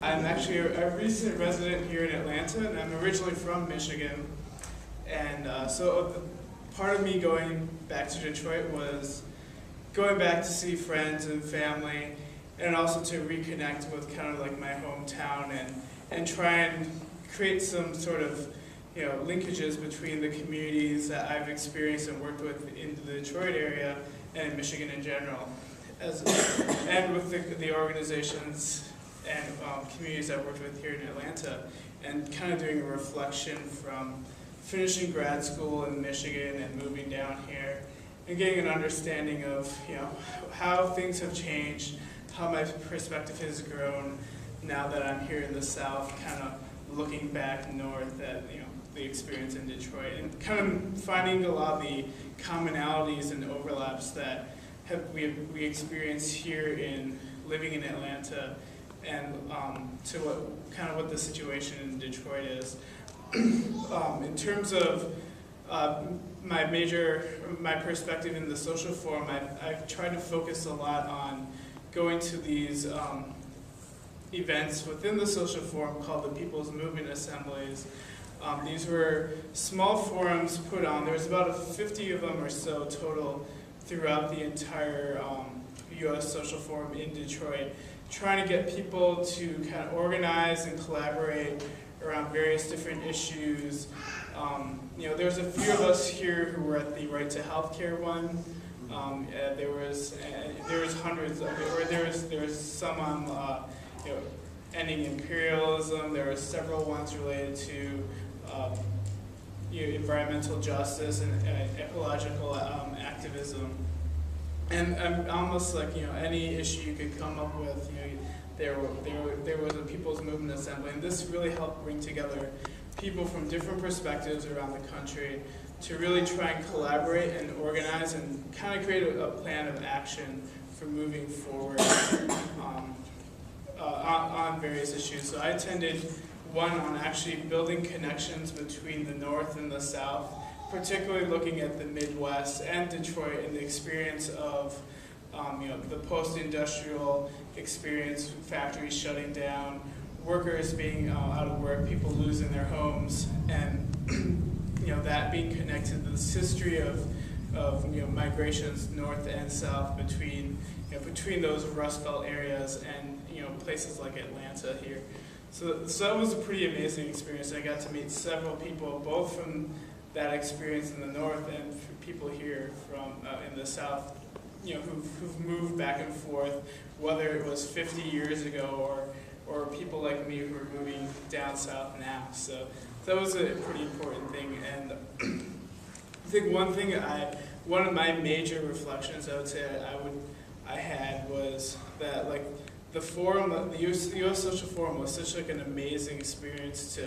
I'm actually a recent resident here in Atlanta, and I'm originally from Michigan. And so part of me going back to Detroit was going back to see friends and family, and also to reconnect with kind of like my hometown and try and create some sort of linkages between the communities that I've experienced and worked with in the Detroit area and in Michigan in general, and with the organizations and communities I've worked with here in Atlanta, and kind of doing a reflection from finishing grad school in Michigan and moving down here, and getting an understanding of how things have changed, how my perspective has grown now that I'm here in the South, kind of looking back north at the experience in Detroit, and kind of finding a lot of the commonalities and overlaps that we experience here in living in Atlanta, and to what the situation in Detroit is. In terms of my perspective in the social forum, I've tried to focus a lot on going to these events within the social forum called the People's Movement Assemblies. These were small forums put on. There was about 50 of them or so total throughout the entire U.S. social forum in Detroit, trying to get people to kind of organize and collaborate around various different issues. There's a few of us here who were at the Right to Healthcare one. There was hundreds of it, or there was some on ending imperialism. There were several ones related to environmental justice and ecological activism. And almost like any issue you could come up with, there was a People's Movement Assembly, and this really helped bring together people from different perspectives around the country to really try and collaborate and organize and kind of create a plan of action for moving forward on various issues. So I attended one on actually building connections between the North and the South, particularly looking at the Midwest and Detroit and the experience of the post-industrial experience, factories shutting down, workers being out of work, people losing their homes, and that being connected to this history of migrations north and south between those Rust Belt areas and places like Atlanta here. So that was a pretty amazing experience. I got to meet several people, both from that experience in the north and people here from in the south, who've moved back and forth, whether it was 50 years ago or people like me who are moving down south now. So that was a pretty important thing. And I think one of my major reflections I would say I had was that the forum, the U.S. Social Forum was such an amazing experience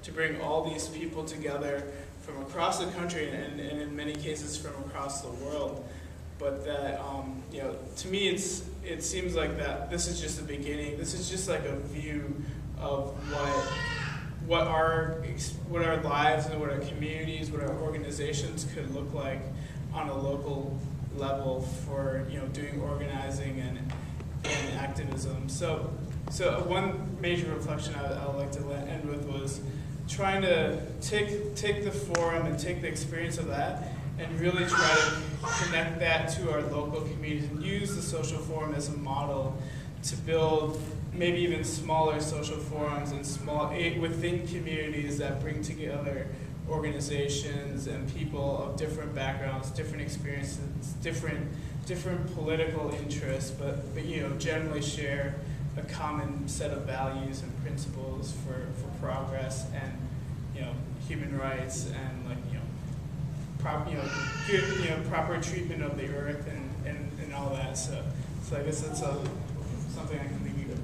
to bring all these people together from across the country and in many cases from across the world. But that to me it seems like that this is just the beginning. This is just like a view of what our lives and what our communities, what our organizations could look like on a local level for doing organizing and activism. So one major reflection I would like to end with was trying to take the forum and take the experience of that and really try to connect that to our local communities and use the social forum as a model to build maybe even smaller social forums and within communities that bring together organizations and people of different backgrounds, different experiences, different political interests, but generally share a common set of values and principles for progress and human rights and proper treatment of the earth and all that. So I guess that's something I can think of.